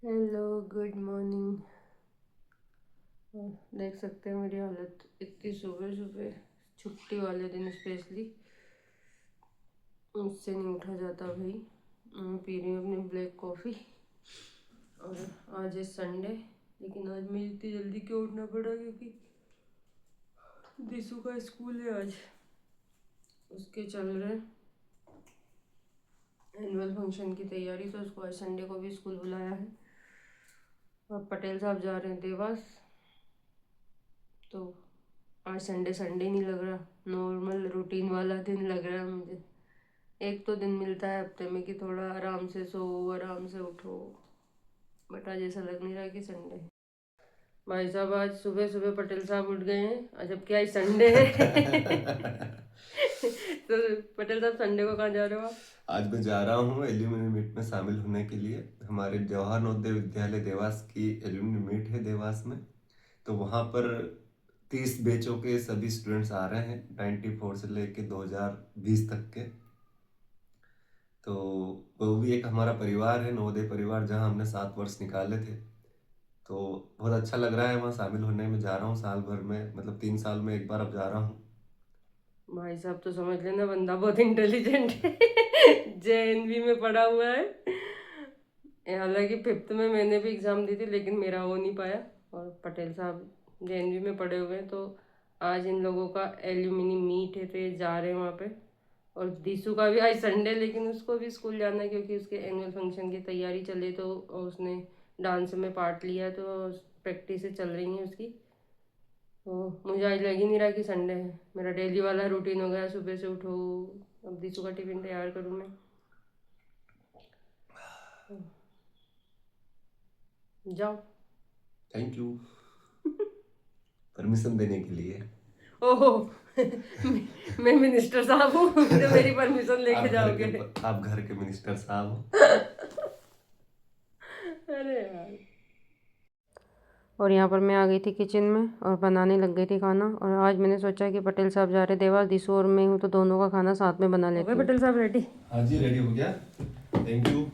Hello, good morning. देख सकते हैं मेरी हालत, इतनी सुबह सुबह छुट्टी वाले दिन स्पेशली मुझसे नहीं उठा जाता भाई। मैं पी रही हूँ अपनी ब्लैक कॉफ़ी। और आज है संडे, लेकिन आज मुझे इतनी जल्दी क्यों उठना पड़ा, क्योंकि दिसू का स्कूल है आज। उसके चल रहे एनुअल फंक्शन की तैयारी, तो उसको आज संडे को भी स्कूल बुलाया है। और पटेल साहब जा रहे हैं देवास, तो आज संडे संडे नहीं लग रहा, नॉर्मल रूटीन वाला दिन लग रहा है मुझे। एक तो दिन मिलता है हफ्ते में कि थोड़ा आराम से सो, आराम से उठो, बट आज ऐसा लग नहीं रहा कि संडे है। भाई साहब आज सुबह सुबह पटेल साहब उठ गए हैं, जबकि आज संडे है। तो पटेल साहब संडे को कहाँ जा रहे हो आप? आज मैं जा रहा हूँ एल्यूमिनी मीट में शामिल होने के लिए। हमारे जवाहर नवोदय विद्यालय देवास की एल्यूमिनी मीट है देवास में। तो वहाँ पर 30 बैचों के सभी स्टूडेंट्स आ रहे हैं, 94 से लेके 2020 तक के। तो वो भी एक हमारा परिवार है, नवोदय परिवार, जहाँ हमने 7 वर्ष निकाले थे। तो बहुत अच्छा लग रहा है वहाँ शामिल होने में। जा रहा हूँ साल भर में, मतलब 3 साल में एक बार अब जा रहा हूँ। भाई साहब तो समझ लेना बंदा बहुत इंटेलिजेंट है। जेएनवी में पढ़ा हुआ है। हालांकि फिफ्थ में मैंने भी एग्ज़ाम दी थी, लेकिन मेरा हो नहीं पाया। और पटेल साहब जेएनवी में पढ़े हुए हैं, तो आज इन लोगों का एल्यूमिनी मीट है, तो ये जा रहे हैं वहाँ पे। और दीसू का भी आज संडे, लेकिन उसको भी स्कूल जाना है क्योंकि उसके एनुअल फंक्शन की तैयारी चले, तो उसने डांस में पार्ट लिया है, तो प्रैक्टिस चल रही है उसकी। तो मुझे आज लग ही नहीं रहा कि संडे है। मेरा डेली वाला रूटीन हो गया, सुबह से उठो, अब दीसू का टिफिन तैयार करूँ मैं। जाओ। थैंक यू परमिशन देने के लिए। ओहो। मैं मिनिस्टर साहब हूँ जो मेरी परमिशन लेके जाओगे? आप घर के मिनिस्टर साहब हो। अरे यार। और यहाँ पर मैं आ गई थी किचन में और बनाने लग गई थी खाना। और आज मैंने सोचा कि पटेल साहब जा रहे देवास, दिशु और मैं हूँ, तो दोनों का खाना साथ में बना लेते हैं। पटेल साहब रेडी? हाँ जी, रेडी हो गया। Thank you.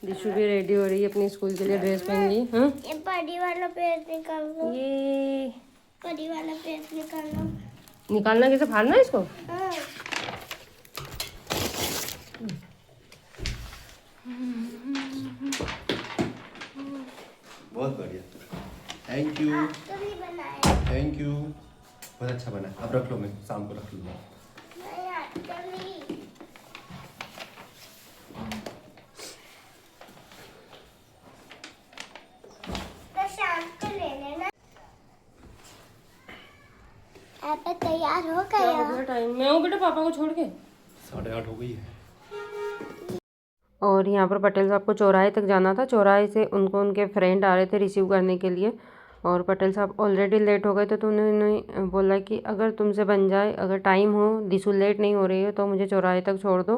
दिशु भी रेडी हो रही है, अपनी स्कूल के लिए ड्रेस पहन ली। हाँ, ये बड़ी वाला पेज निकाल लो। ये बड़ी वाला पेज निकाल लो। निकालना कैसे, फाड़ना है इसको? हाँ। बहुत बढ़िया, थैंक यू। तो भी बनाया। थैंक यू, बहुत अच्छा बना। अब रख लो, मैं शाम को रख लूँगा। नहीं आता नहीं। तो शाम को ले लेना। आप तैयार हो क्या हो गया? गया टाइम? मैं हूँ बेटा पापा को छोड़ के। 8:30 हो गई है। और यहाँ पर पटेल साहब को चौराहे तक जाना था। चौराहे से उनको उनके फ्रेंड आ रहे थे रिसीव करने के लिए, और पटेल साहब ऑलरेडी लेट हो गए थे, तो उन्होंने बोला कि अगर तुमसे बन जाए, अगर टाइम हो, दिशु लेट नहीं हो रही है, तो मुझे चौराहे तक छोड़ दो।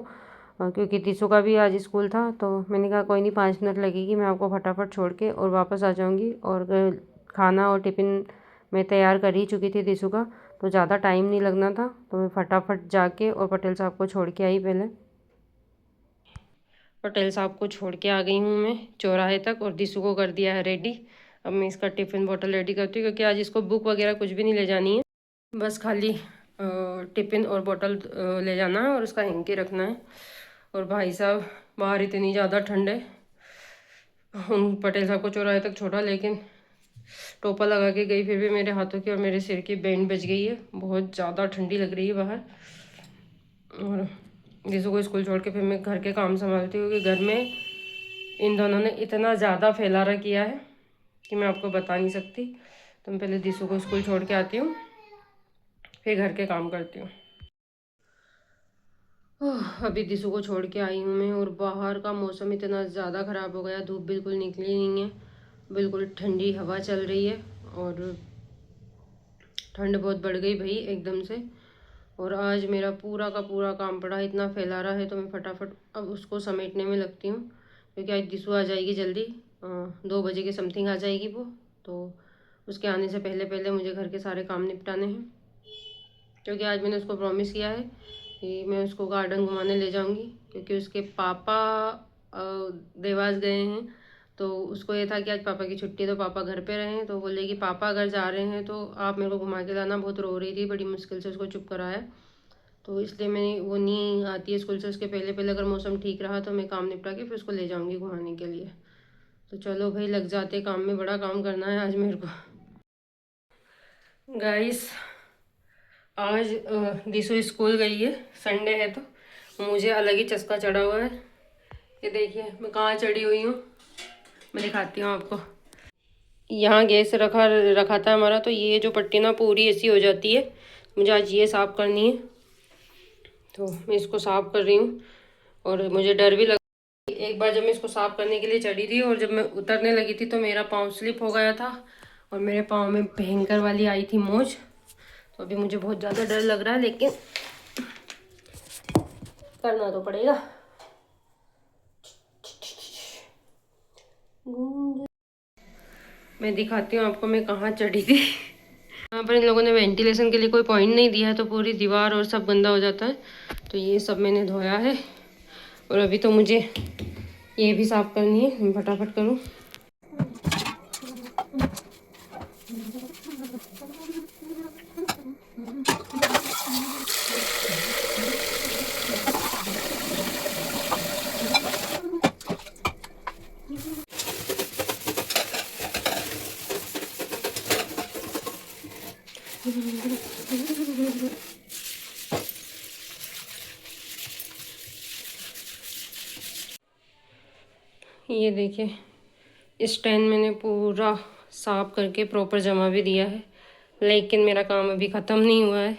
क्योंकि दिशु का भी आज स्कूल था। तो मैंने कहा कोई नहीं, 5 मिनट लगेगी, मैं आपको फटाफट छोड़ के और वापस आ जाऊँगी। और खाना और टिफ़िन मैं तैयार कर ही चुकी थी दिशु का, तो ज़्यादा टाइम नहीं लगना था। तो मैं फटाफट जाके और पटेल साहब को छोड़ के आई। पहले पटेल साहब को छोड़ के आ गई हूँ मैं चौराहे तक, और दिशु को कर दिया है रेडी। अब मैं इसका टिफ़िन बॉटल रेडी करती हूँ, क्योंकि आज इसको बुक वगैरह कुछ भी नहीं ले जानी है, बस खाली टिफ़िन और बॉटल ले जाना है और उसका हैंकी रखना है। और भाई साहब बाहर इतनी ज़्यादा ठंड है। उन पटेल साहब को चौराहे तक छोड़ा, लेकिन टोपा लगा के गई, फिर भी मेरे हाथों की और मेरे सिर की बैंड बज गई है। बहुत ज़्यादा ठंडी लग रही है बाहर। और दिशु को स्कूल छोड़ के फिर मैं घर के काम संभालती हूँ, कि घर में इन दोनों ने इतना ज़्यादा फैलारा किया है कि मैं आपको बता नहीं सकती। तो मैं पहले दिशु को स्कूल छोड़ के आती हूँ, फिर घर के काम करती हूँ। अभी दिशु को छोड़ के आई हूँ मैं, और बाहर का मौसम इतना ज़्यादा ख़राब हो गया, धूप बिल्कुल निकली नहीं है, बिल्कुल ठंडी हवा चल रही है, और ठंड बहुत बढ़ गई भाई एकदम से। और आज मेरा पूरा का पूरा काम पड़ा, इतना फैला रहा है, तो मैं फटाफट अब उसको समेटने में लगती हूँ, क्योंकि आज दिशु आ जाएगी जल्दी। 2 बजे के समथिंग आ जाएगी वो, तो उसके आने से पहले पहले मुझे घर के सारे काम निपटाने हैं। क्योंकि आज मैंने उसको प्रॉमिस किया है कि मैं उसको गार्डन घुमाने ले जाऊंगी, क्योंकि उसके पापा देवास गए हैं तो उसको ये था कि आज पापा की छुट्टी है तो पापा घर पे रहें, तो बोले कि पापा अगर जा रहे हैं तो आप मेरे को घुमा के लाना। बहुत रो रही थी, बड़ी मुश्किल से उसको चुप कराया, तो इसलिए मैं वो नहीं आती है स्कूल से उसके पहले पहले अगर मौसम ठीक रहा तो मैं काम निपटा के फिर उसको ले जाऊँगी घुमाने के लिए। तो चलो भाई लग जाते काम में, बड़ा काम करना है आज मेरे को। गाइस आज दिशु स्कूल गई है, संडे है तो मुझे अलग ही चस्का चढ़ा हुआ है। ये देखिए मैं कहाँ चढ़ी हुई हूँ, मैं दिखाती हूँ आपको। यहाँ गैस रखा था हमारा, तो ये जो पट्टी ना पूरी ऐसी हो जाती है, मुझे आज ये साफ़ करनी है, तो मैं इसको साफ़ कर रही हूँ। और मुझे डर भी लगा, एक बार जब मैं इसको साफ़ करने के लिए चढ़ी थी और जब मैं उतरने लगी थी तो मेरा पाँव स्लिप हो गया था और मेरे पाँव में भयंकर वाली आई थी मोच। तो अभी मुझे बहुत ज़्यादा डर लग रहा है, लेकिन करना तो पड़ेगा। मैं दिखाती हूँ आपको मैं कहाँ चढ़ी थी। यहाँ पर इन लोगों ने वेंटिलेशन के लिए कोई पॉइंट नहीं दिया है, तो पूरी दीवार और सब गंदा हो जाता है। तो ये सब मैंने धोया है और अभी तो मुझे ये भी साफ़ करनी है, मैं फटाफट करूँ। ये देखिए स्टैंड मैंने पूरा साफ करके प्रॉपर जमा भी दिया है, लेकिन मेरा काम अभी ख़त्म नहीं हुआ है।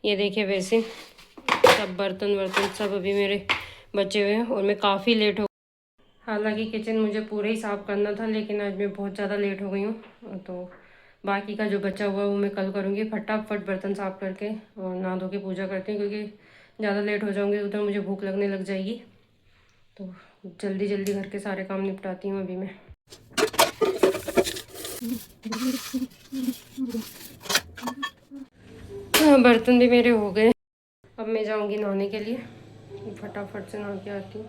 ये देखिए वैसे सब बर्तन सब अभी मेरे बचे हुए हैं और मैं काफ़ी लेट हो। हालांकि किचन मुझे पूरा ही साफ़ करना था, लेकिन आज मैं बहुत ज़्यादा लेट हो गई हूँ, तो बाकी का जो बचा हुआ है वो मैं कल करूँगी। फटाफट बर्तन साफ़ करके और नहा धो के पूजा करती हूँ, क्योंकि ज़्यादा लेट हो जाऊँगी उधर मुझे भूख लगने लग जाएगी। तो जल्दी जल्दी घर के सारे काम निपटाती हूँ अभी मैं। बर्तन भी मेरे हो गए, अब मैं जाऊँगी नहाने के लिए, फटाफट से नहा के आती हूँ।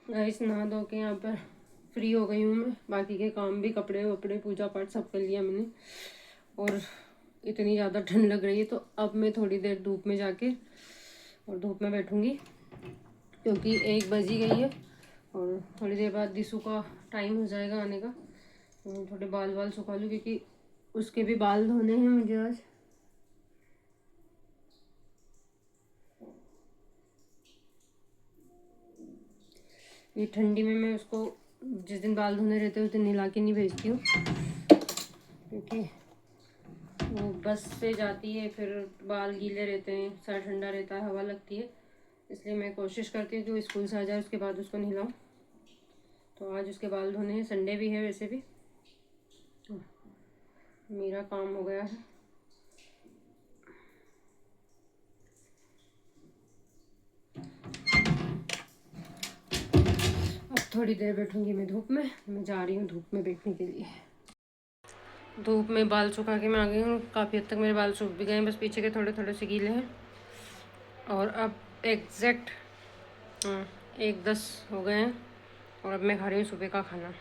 गाइस नहा धो के यहाँ पर फ्री हो गई हूँ मैं, बाकी के काम भी कपड़े वपड़े पूजा पाठ सब कर लिया मैंने। और इतनी ज़्यादा ठंड लग रही है, तो अब मैं थोड़ी देर धूप में जाके और धूप में बैठूँगी, क्योंकि 1 बज ही गई है और थोड़ी देर बाद दिशु का टाइम हो जाएगा आने का। तो थोड़े बाल सुखा लूँ, क्योंकि उसके भी बाल धोने हैं मुझे आज। ये ठंडी में मैं उसको जिस दिन बाल धोने रहते हैं उस दिन नहला के नहीं भेजती हूँ, क्योंकि वो बस से जाती है, फिर बाल गीले रहते हैं, सर ठंडा रहता है, हवा लगती है, इसलिए मैं कोशिश करती हूँ कि वो स्कूल से आ जाए उसके बाद उसको नहलाऊँ। तो आज उसके बाल धोने हैं, संडे भी है वैसे भी। मेरा काम हो गया है। अब थोड़ी देर बैठूंगी मैं धूप में, मैं जा रही हूँ धूप में बैठने के लिए। धूप में बाल सुखा के मैं आ गई हूँ, काफ़ी हद तक मेरे बाल सूख भी गए हैं, बस पीछे के थोड़े थोड़े से गीले हैं। और अब एग्जैक्ट 1:10 हो गए हैं और अब मैं खा रही हूँ सुबह का खाना।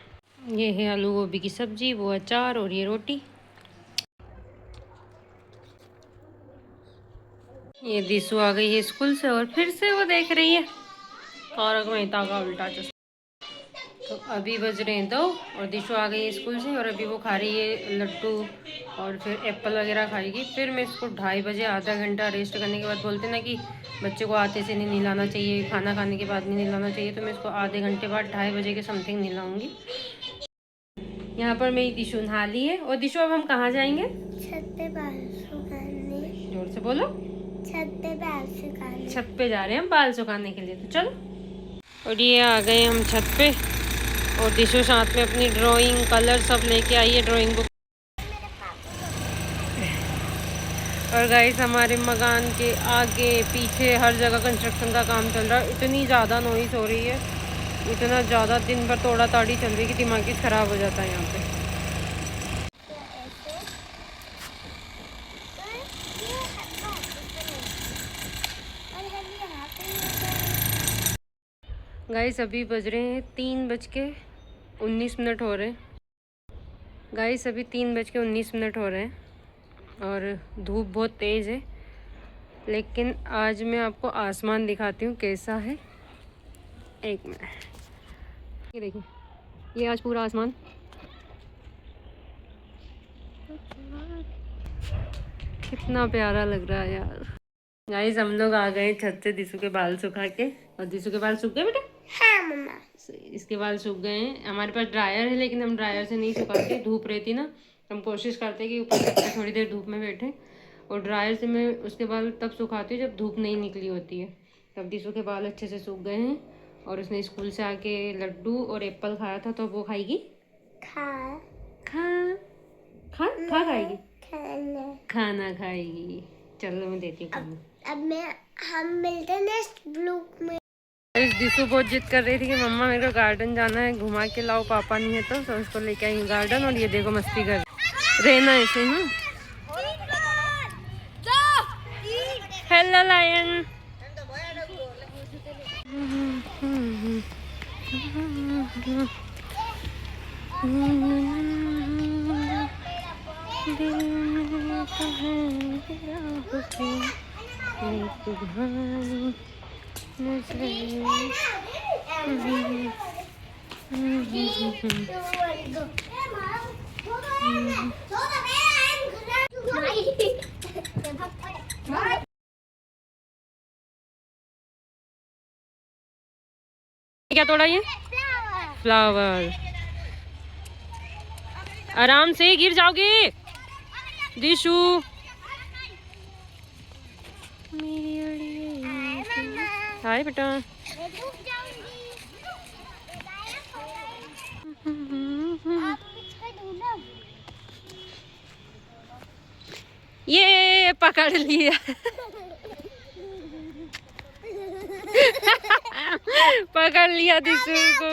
ये है आलू गोभी की सब्जी, वो अचार और ये रोटी। ये दिशु आ गई है स्कूल से और फिर से वो देख रही है तारक मेहता का उल्टा चश्मा। तो अभी बज रहे हैं 2 और दिशु आ गई है स्कूल से और अभी वो खा रही है लड्डू और फिर एप्पल वगैरह खाएगी। फिर मैं इसको 2:30 बजे आधा घंटा रेस्ट करने के बाद, बोलते ना कि बच्चे को आते से नहीं नहलाना चाहिए, खाना खाने के बाद नहीं नहलाना चाहिए, तो मैं इसको आधे घंटे बाद 2:30 बजे के समथिंग नहलाऊँगी। यहाँ पर मेरी दिशु नहा ली है। और दिशु अब हम कहाँ जाएंगे? छत पे बाल सुखाने। जोर से बोलो। छत पे बाल सुखाने। छत पे जा रहे हैं हम बाल सुखाने के लिए, तो चलो। और ये आ गए हम छत पे और दिशु साथ में अपनी ड्राइंग कलर सब लेके आई है, ड्राइंग बुक। और गाइस हमारे मकान के आगे पीछे हर जगह कंस्ट्रक्शन का काम चल रहा है। इतनी ज़्यादा नॉइस हो रही है, इतना ज़्यादा, दिन भर तोड़ा ताड़ी चल रही है कि दिमाग ही ख़राब हो जाता है यहाँ पे। गाइस अभी बज रहे हैं 3:19 हो रहे हैं। गाइस अभी 3:19 हो रहे हैं और धूप बहुत तेज़ है। लेकिन आज मैं आपको आसमान दिखाती हूँ कैसा है। एक मिनट, ये देखिए, ये आज पूरा आसमान कितना प्यारा लग रहा है यार। गाइस हम लोग आ गए छत से दिसू के बाल सुखा के। और दिसू के बाल सूख गए बेटा? हाँ मम्मा। इसके बाल सूख गए हैं। हमारे पास ड्रायर है लेकिन हम ड्रायर से नहीं सुखाते, धूप रहती ना, हम कोशिश करते हैं कि ऊपर छत पे थोड़ी देर धूप में बैठे। और ड्रायर से मैं उसके बाल तब सुखाती हूँ जब धूप नहीं निकली होती है। तब दिसू के बाल अच्छे से सूख गए हैं। और उसने स्कूल से आके लड्डू और एप्पल खाया था, तो वो खाएगी। खा खा खा खा खाएगी, खाना। खाना खाएगी। चलो मैं देती हूँ खाना। अब हम मिलते हैं नेक्स्ट ब्लॉग में। दिसू बहुत जिद कर रही थी कि मम्मा मेरे को गार्डन जाना है, घुमा के लाओ, पापा नहीं है तो उसको लेके आई गार्डन। और ये देखो मस्ती कर रहना ऐसे ही। Hello lion. क्या तोड़ा ये? फ्लावर। आराम से, गिर जाओगे दिशु। हाय बेटा। ये पकड़ लिया। पकड़ लिया दिशु को।